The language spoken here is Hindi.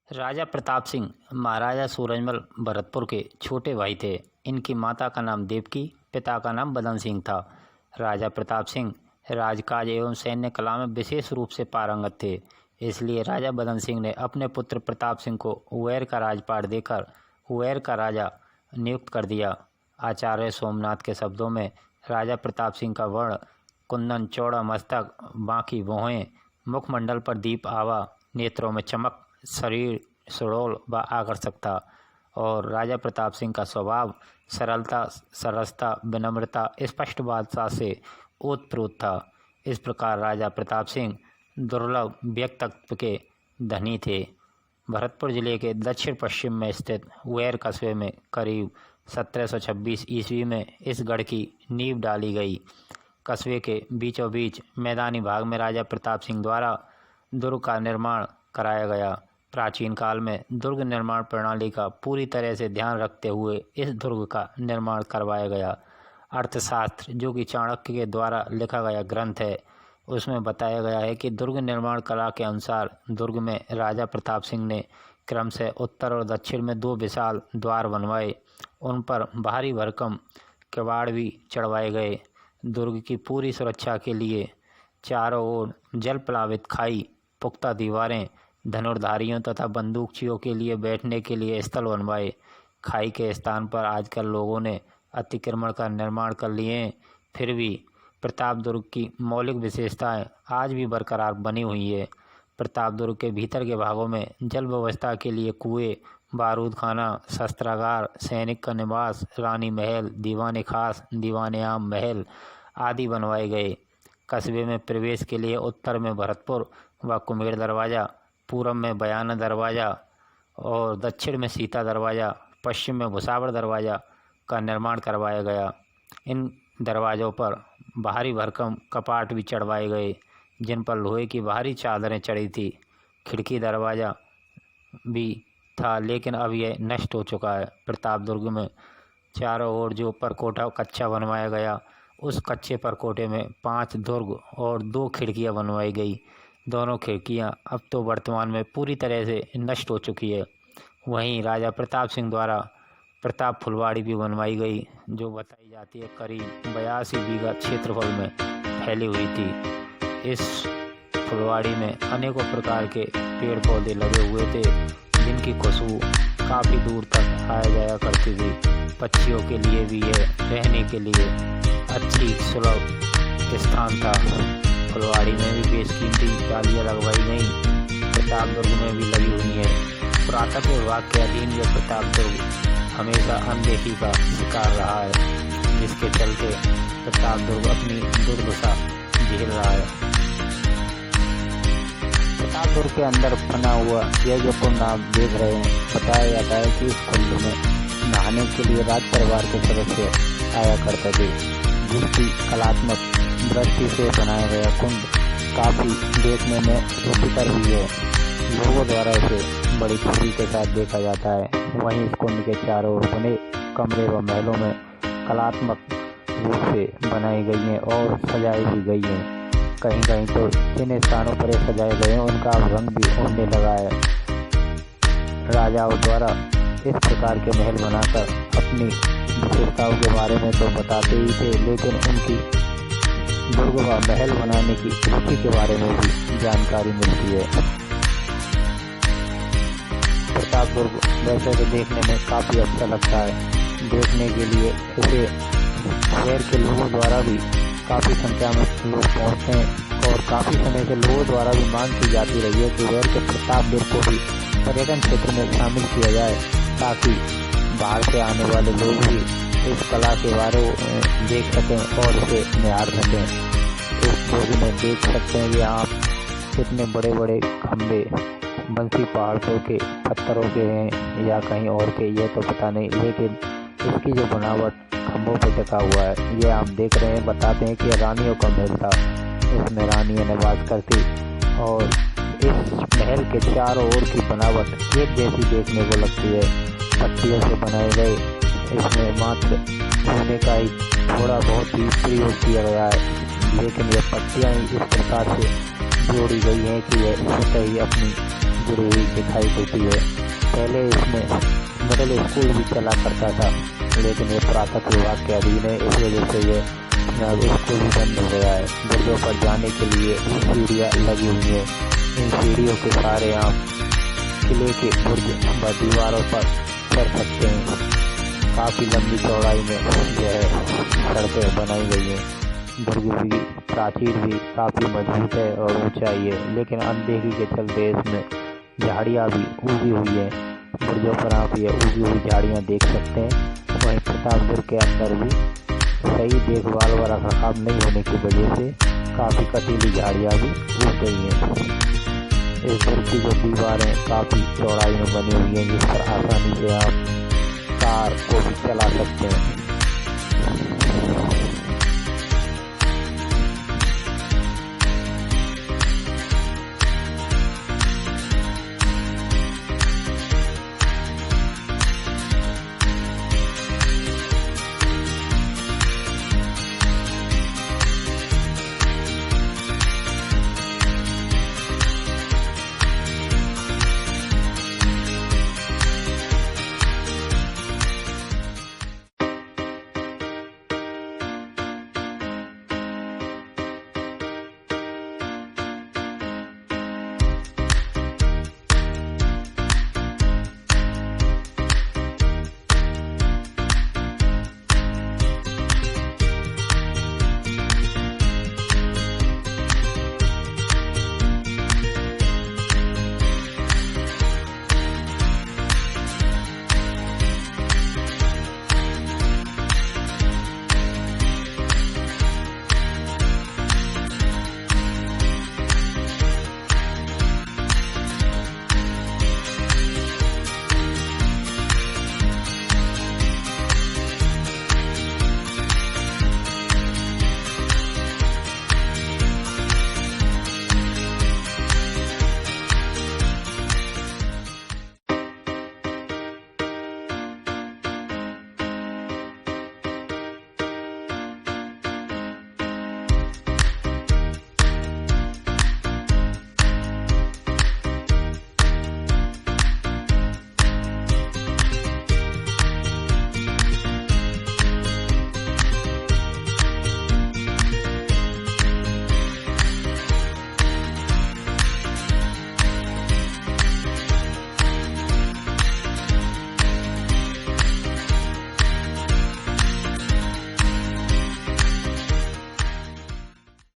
राजा प्रताप सिंह महाराजा सूरजमल भरतपुर के छोटे भाई थे। इनकी माता का नाम देवकी, पिता का नाम बदन सिंह था। राजा प्रताप सिंह राजकाज एवं सैन्य कला में विशेष रूप से पारंगत थे। इसलिए राजा बदन सिंह ने अपने पुत्र प्रताप सिंह को उवैर का राजपाट देकर उवैर का राजा नियुक्त कर दिया। आचार्य सोमनाथ के शब्दों में राजा प्रताप सिंह का वर्ण, कुंदन, चौड़ा मस्तक, बांकी भौहें, मुखमंडल पर दीप आवा, नेत्रों में चमक, शरीर सुडौल व आकर्षक था। और राजा प्रताप सिंह का स्वभाव सरलता, सरसता, विनम्रता, स्पष्ट बादशाह से ओतप्रोत था। इस प्रकार राजा प्रताप सिंह दुर्लभ व्यक्तित्व के धनी थे। भरतपुर जिले के दक्षिण पश्चिम में स्थित उवैर कस्बे में करीब 1726 ईस्वी में इस गढ़ की नींव डाली गई। कस्बे के बीचों बीच मैदानी भाग में राजा प्रताप सिंह द्वारा दुर्ग का निर्माण कराया गया। प्राचीन काल में दुर्ग निर्माण प्रणाली का पूरी तरह से ध्यान रखते हुए इस दुर्ग का निर्माण करवाया गया। अर्थशास्त्र, जो कि चाणक्य के द्वारा लिखा गया ग्रंथ है, उसमें बताया गया है कि दुर्ग निर्माण कला के अनुसार दुर्ग में राजा प्रताप सिंह ने क्रमशः उत्तर और दक्षिण में 2 विशाल द्वार बनवाए। उन पर भारी भरकम किवाड़ भी चढ़वाए गए। दुर्ग की पूरी सुरक्षा के लिए चारों ओर जल प्लावित खाई, पुख्ता दीवारें, धनुर्धारियों तथा बंदूकचियों के लिए बैठने के लिए स्थल बनवाए। खाई के स्थान पर आजकल लोगों ने अतिक्रमण का निर्माण कर लिए हैं, फिर भी प्रताप दुर्ग की मौलिक विशेषताएं आज भी बरकरार बनी हुई है। प्रताप दुर्ग के भीतर के भागों में जल व्यवस्था के लिए कुएं, बारूद खाना, शस्त्रागार, सैनिक का निवास, रानी महल, दीवाने खास, दीवाने आम महल आदि बनवाए गए। कस्बे में प्रवेश के लिए उत्तर में भरतपुर व कुम्हेर दरवाज़ा, पूर्व में बयाना दरवाज़ा और दक्षिण में सीता दरवाज़ा, पश्चिम में भुसावल दरवाज़ा का निर्माण करवाया गया। इन दरवाज़ों पर भारी भरकम कपाट भी चढ़वाए गए, जिन पर लोहे की भारी चादरें चढ़ी थी। खिड़की दरवाज़ा भी था, लेकिन अब यह नष्ट हो चुका है। प्रताप दुर्ग में चारों ओर जो परकोटा कच्चा बनवाया गया, उस कच्चे परकोटे में 5 दुर्ग और 2 खिड़कियां बनवाई गई। दोनों खिड़कियां अब तो वर्तमान में पूरी तरह से नष्ट हो चुकी है। वहीं राजा प्रताप सिंह द्वारा प्रताप फुलवाड़ी भी बनवाई गई, जो बताई जाती है करीब 82 बीघा क्षेत्रफल में फैली हुई थी। इस फुलवाड़ी में अनेकों प्रकार के पेड़ पौधे लगे हुए थे, जिनकी खुशबू काफ़ी दूर तक आया जाया करती थी। पक्षियों के लिए भी यह रहने के लिए अच्छी सुलभ स्थान था। फुलवाड़ी में भी बेशकीमती जालियाँ लगवाई गई, प्रताप दुर्ग में भी लगी हुई हैं। पुरातत्व विभाग के अधीन यह प्रताप दुर्ग हमेशा अनदेखी का शिकार रहा है, जिसके चलते प्रताप दुर्ग अपनी दुर्दशा झेल रहा है। प्रताप दुर्ग के अंदर बना हुआ यह जो कुंड आप देख रहे हैं, बताया जाता है कि इस कुंड में नहाने के लिए राज परिवार के सदस्य आया करते थे। जिसकी कलात्मक दृष्टि से बनाया गया कुंड काफ़ी देखने में रुचिकर भी है। लोगों द्वारा इसे बड़ी खुशी के साथ देखा जाता है। वहीं इस कुंड के चारों ओर बने कमरे व महलों में कलात्मक रूप से बनाई गई हैं और सजाई भी गई हैं। कहीं कहीं तो जिन स्थानों पर ये सजाए गए हैं, उनका रंग भी उड़ने लगा है। राजाओं द्वारा इस प्रकार के महल बनाकर अपनी विशेषताओं के बारे में तो बताते ही थे, लेकिन उनकी दुर्ग व महल बनाने की रुचि के बारे में भी जानकारी मिलती है। प्रताप दुर्ग वैसे तो देखने में काफ़ी अच्छा लगता है। देखने के लिए इसे शहर के लोगों द्वारा भी काफ़ी संख्या में लोग पहुँचते हैं और काफ़ी समय से लोगों द्वारा भी मांग की जाती रही है कि शहर के प्रताप दुर्ग को भी पर्यटन क्षेत्र में शामिल किया जाए, ताकि बाहर से आने वाले लोग भी इस कला के बारे में देख सकें और इसे निहार सकें। इस दुर्ग में देख सकते हैं कि आप कितने बड़े बड़े खम्भे बंसी पहाड़ों के पत्थरों के हैं या कहीं और के, ये तो पता नहीं, लेकिन इसकी जो बनावट खम्भों पर टिका हुआ है, ये आप देख रहे हैं। बताते हैं कि रानियों का महल था, इसमें रानियाँ निवास करती और इस महल के चारों ओर की बनावट एक जैसी देखने को लगती है। पत्तियों से बनाए गए इसमें मात्र सोने का ही थोड़ा बहुत ही प्रयोग किया गया है, लेकिन ये पत्तियाँ इस प्रकार से जोड़ी गई हैं कि यह स्वतः ही अपनी जुड़ी हुई दिखाई देती है। पहले इसमें मिडिल स्कूल भी चला करता था, लेकिन ये पुरातत्व विभाग के अधीन है, इस वजह से ये अब स्कूल भी बंद हो गया है। बुर्जों पर जाने के लिए सीढ़ियाँ लगी हुई हैं। इन सीढ़ियों के सहारे आप किले के बुर्ज व दीवारों पर चढ़ सकते हैं। काफ़ी लंबी चौड़ाई में यह सड़कें बनाई गई हैं। बुर्ज भी प्राचीर भी काफ़ी मजबूत है और ऊंचाई है, लेकिन अनदेखी के चलते इसमें झाड़ियाँ भी उगी हुई हैं। बुर्जों पर आप ये उगी हुई झाड़ियाँ देख सकते हैं। वहीं प्रतापगढ़ के अंदर भी सही देखभाल व रखरखाव नहीं होने की वजह से काफ़ी कटीली झाड़ियाँ भी उग गई हैं। इस बुर्ज की जो दीवारें काफ़ी चौड़ाई में बनी हुई हैं, जिस पर आसानी से आप कार को भी चला सकते हैं।